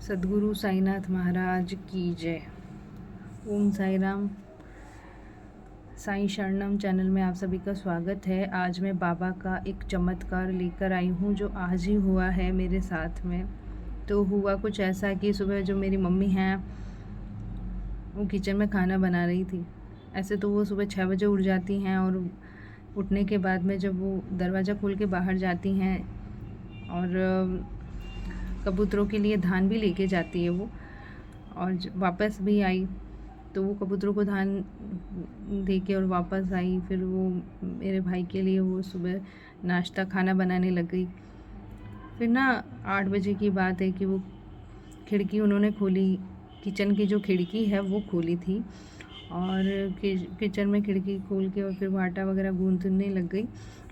सद्गुरु साईनाथ महाराज की जय। ओम साई राम। साई शरणम चैनल में आप सभी का स्वागत है। आज मैं बाबा का एक चमत्कार लेकर आई हूँ जो आज ही हुआ है मेरे साथ में। तो हुआ कुछ ऐसा कि सुबह जो मेरी मम्मी हैं वो किचन में खाना बना रही थी। ऐसे तो वो सुबह 6 बजे उठ जाती हैं और उठने के बाद में जब वो दरवाज़ा खोल के बाहर जाती हैं और कबूतरों के लिए धान भी लेके जाती है वो, और वापस भी आई तो वो कबूतरों को धान दे के और वापस आई। फिर वो मेरे भाई के लिए वो सुबह नाश्ता खाना बनाने लग गई। फिर ना 8 बजे की बात है कि वो खिड़की उन्होंने खोली, किचन की जो खिड़की है वो खोली थी और किचन में खिड़की खोल के और फिर वो आटा वगैरह गूंथने लग गई।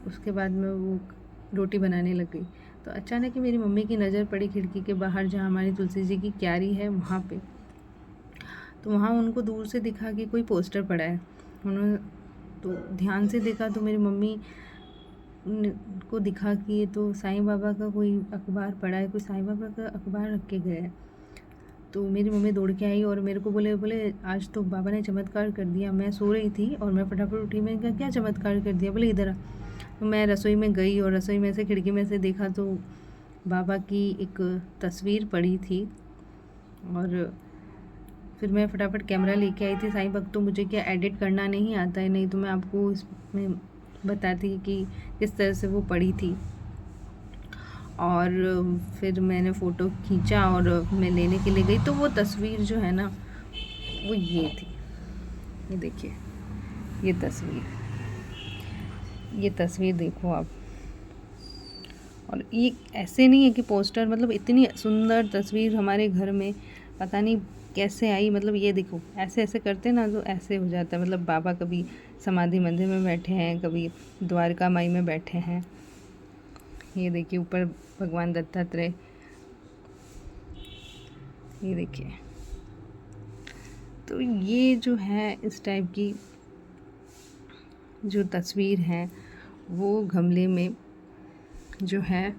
उसके बाद में वो रोटी बनाने लग गई तो अचानक ही मेरी मम्मी की नज़र पड़ी खिड़की के बाहर जहाँ हमारी तुलसी जी की क्यारी है वहाँ पे। तो वहाँ उनको दूर से दिखा कि कोई पोस्टर पड़ा है। उन्होंने तो ध्यान से देखा तो मेरी मम्मी को दिखा कि ये तो साईं बाबा का कोई अखबार पड़ा है, कोई साईं बाबा का अखबार रख के गया है। तो मेरी मम्मी दौड़ के आई और मेरे को बोले आज तो बाबा ने चमत्कार कर दिया। मैं सो रही थी और मैं फटाफट उठी, मैंने कहा क्या चमत्कार कर दिया? बोले इधर आ। तो मैं रसोई में गई और रसोई में से खिड़की में से देखा तो बाबा की एक तस्वीर पड़ी थी। और फिर मैं फटाफट कैमरा लेके आई थी। साईं भक्त तो मुझे क्या एडिट करना नहीं आता है, नहीं तो मैं आपको इसमें बताती कि किस तरह से वो पड़ी थी। और फिर मैंने फ़ोटो खींचा और मैं लेने के लिए गई तो वो तस्वीर जो है ना वो ये थी। ये देखिए, ये तस्वीर देखो आप। और ये ऐसे नहीं है कि पोस्टर, मतलब इतनी सुंदर तस्वीर हमारे घर में पता नहीं कैसे आई। मतलब ये देखो, ऐसे ऐसे करते ना तो ऐसे हो जाता है। मतलब बाबा कभी समाधि मंदिर में बैठे हैं, कभी द्वारका माई में बैठे हैं। ये देखिए ऊपर भगवान दत्तात्रेय, ये देखिए। तो ये जो है इस टाइप की जो तस्वीर है वो गमले में जो है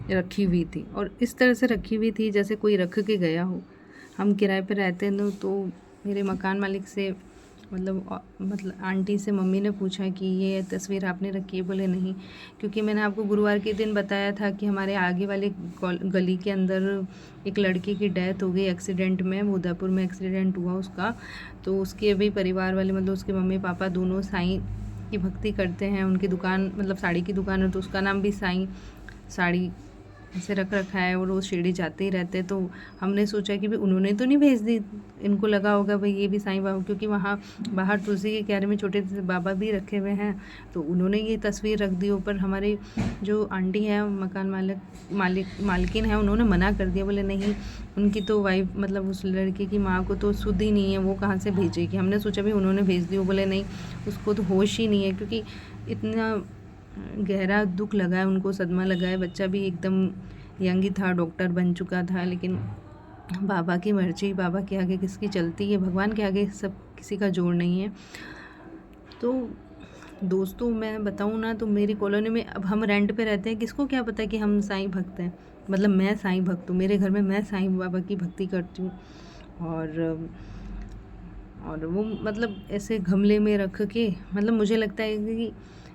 रखी हुई थी और इस तरह से रखी हुई थी जैसे कोई रख के गया हो। हम किराए पर रहते हैं तो मेरे मकान मालिक से मतलब आंटी से मम्मी ने पूछा कि ये तस्वीर आपने रखी है? बोले नहीं, क्योंकि मैंने आपको गुरुवार के दिन बताया था कि हमारे आगे वाले गली के अंदर एक लड़की की डेथ हो गई एक्सीडेंट में। उदयपुर में एक्सीडेंट हुआ उसका। तो उसके भी परिवार वाले, मतलब उसके मम्मी पापा दोनों साईं की भक्ति करते हैं। उनकी दुकान, मतलब साड़ी की दुकान है तो उसका नाम भी साईं साड़ी ऐसे रख रखा है और वो शिरडी जाते ही रहते। तो हमने सोचा कि भाई उन्होंने तो नहीं भेज दी, इनको लगा होगा भाई ये भी साईं बाबा, क्योंकि वहाँ बाहर तुलसी के क्यारे में छोटे से बाबा भी रखे हुए हैं तो उन्होंने ये तस्वीर रख दी ऊपर। हमारी जो आंटी है मकान मालकिन है, उन्होंने मना कर दिया। बोले नहीं, उनकी तो वाइफ, मतलब उस लड़के की माँ को तो शुद्ध ही नहीं है, वो कहाँ से भेजेगी। हमने सोचा भाई उन्होंने भेज दी। वो बोले नहीं, उसको तो होश ही नहीं है, क्योंकि इतना गहरा दुख लगा है उनको, सदमा लगा है। बच्चा भी एकदम यंग ही था, डॉक्टर बन चुका था। लेकिन बाबा की मर्जी, बाबा के आगे किसकी चलती है, भगवान के आगे सब किसी का जोड़ नहीं है। तो दोस्तों मैं बताऊँ ना तो मेरी कॉलोनी में अब हम रेंट पे रहते हैं, किसको क्या पता कि हम साईं भक्त हैं। मतलब मैं साईं भक्त हूँ, मेरे घर में मैं साईं बाबा की भक्ति करती हूँ। और वो मतलब ऐसे गमले में रख के, मतलब मुझे लगता है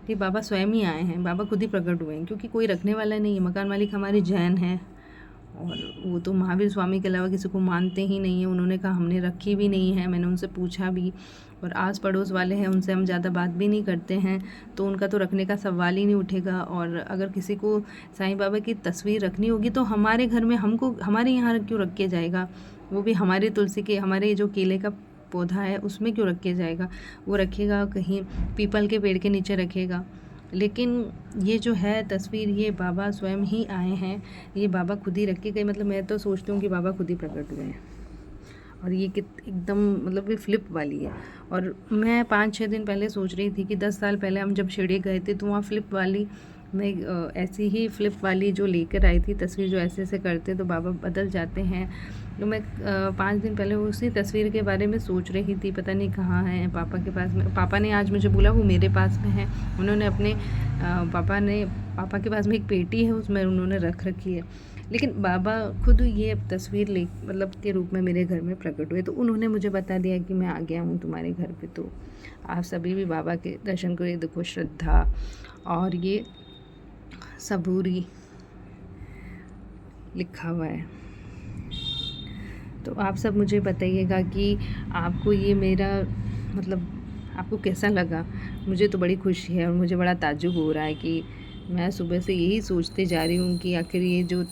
कि बाबा स्वयं ही आए हैं, बाबा खुद ही प्रकट हुए हैं, क्योंकि कोई रखने वाला नहीं है। मकान मालिक हमारे जैन हैं और वो तो महावीर स्वामी के अलावा किसी को मानते ही नहीं है। उन्होंने कहा हमने रखी भी नहीं है। मैंने उनसे पूछा भी, और आस पड़ोस वाले हैं उनसे हम ज़्यादा बात भी नहीं करते हैं, तो उनका तो रखने का सवाल ही नहीं उठेगा। और अगर किसी को साईं बाबा की तस्वीर रखनी होगी तो हमारे घर में, हमको हमारे यहाँ क्यों रख के जाएगा? वो भी हमारे तुलसी के, हमारे जो केले का पौधा है उसमें क्यों रख के जाएगा? वो रखेगा कहीं पीपल के पेड़ के नीचे रखेगा। लेकिन ये जो है तस्वीर, ये बाबा स्वयं ही आए हैं, ये बाबा खुद ही रख के गए। मतलब मैं तो सोचती हूँ कि बाबा खुद ही प्रकट हुए हैं। और ये एकदम मतलब ये फ्लिप वाली है। और मैं 5-6 दिन पहले सोच रही थी कि 10 साल पहले हम जब शिरडी गए थे तो वहाँ फ्लिप वाली, मैं ऐसी ही फ्लिप वाली जो लेकर आई थी तस्वीर, जो ऐसे ऐसे करते तो बाबा बदल जाते हैं। तो मैं 5 दिन पहले उसी तस्वीर के बारे में सोच रही थी, पता नहीं कहाँ है पापा के पास में। पापा ने आज मुझे बोला वो मेरे पास में है। उन्होंने अपने पापा के पास में एक पेटी है, उसमें उन्होंने रख रखी है। लेकिन बाबा खुद ये तस्वीर ले मतलब के रूप में मेरे घर में प्रकट हुए, तो उन्होंने मुझे बता दिया कि मैं आ गया हूँ तुम्हारे घर पे। तो आप सभी भी बाबा के दर्शन करो। ये देखो श्रद्धा और ये सबूरी लिखा हुआ है। तो आप सब मुझे बताइएगा कि आपको ये मेरा मतलब आपको कैसा लगा। मुझे तो बड़ी खुशी है और मुझे बड़ा ताज्जुब हो रहा है कि मैं सुबह से यही सोचते जा रही हूँ कि आखिर ये जो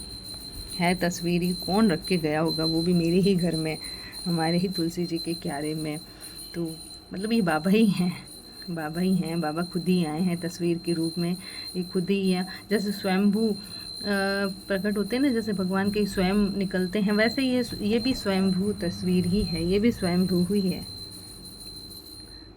है तस्वीर ये कौन रख के गया होगा, वो भी मेरे ही घर में, हमारे ही तुलसी जी के क्यारे में। तो मतलब ये बाबा ही हैं, बाबा ही हैं, बाबा खुद ही आए हैं तस्वीर के रूप में। ये खुद ही है, जैसे स्वयंभू प्रकट होते हैं ना, जैसे भगवान के स्वयं निकलते हैं, वैसे ये भी स्वयंभू तस्वीर ही है, ये भी स्वयंभू ही है।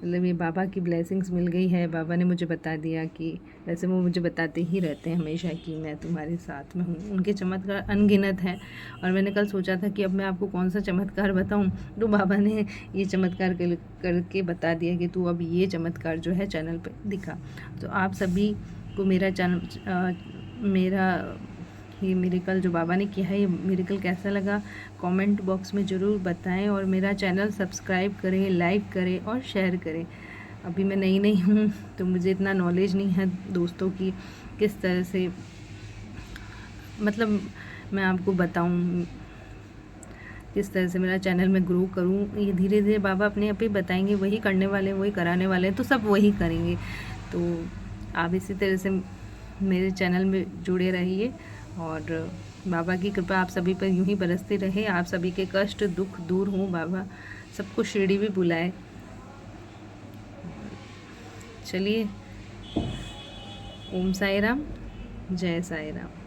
मतलब ये बाबा की ब्लेसिंग्स मिल गई है। बाबा ने मुझे बता दिया कि वैसे वो मुझे बताते ही रहते हैं हमेशा कि मैं तुम्हारे साथ में हूँ। उनके चमत्कार अनगिनत हैं और मैंने कल सोचा था कि अब मैं आपको कौन सा चमत्कार बताऊँ, तो बाबा ने ये चमत्कार करके बता दिया कि तू अब ये चमत्कार जो है चैनल पर दिखा। तो आप सभी को मेरा ये मिरेकल जो बाबा ने किया है, ये मिरेकल कैसा लगा कमेंट बॉक्स में ज़रूर बताएं और मेरा चैनल सब्सक्राइब करें, लाइक करें और शेयर करें। अभी मैं नई हूँ तो मुझे इतना नॉलेज नहीं है दोस्तों की किस तरह से मतलब मैं आपको बताऊँ किस तरह से मेरा चैनल में ग्रो करूँ। ये धीरे धीरे बाबा अपने आप ही बताएंगे, वही करने वाले, वही कराने वाले हैं, तो सब वही करेंगे। तो आप इसी तरह से मेरे चैनल में जुड़े रहिए और बाबा की कृपा आप सभी पर यूं ही बरसती रहे। आप सभी के कष्ट दुख दूर हों, बाबा सबको शिरडी भी बुलाए। चलिए, ओम साई राम, जय साई राम।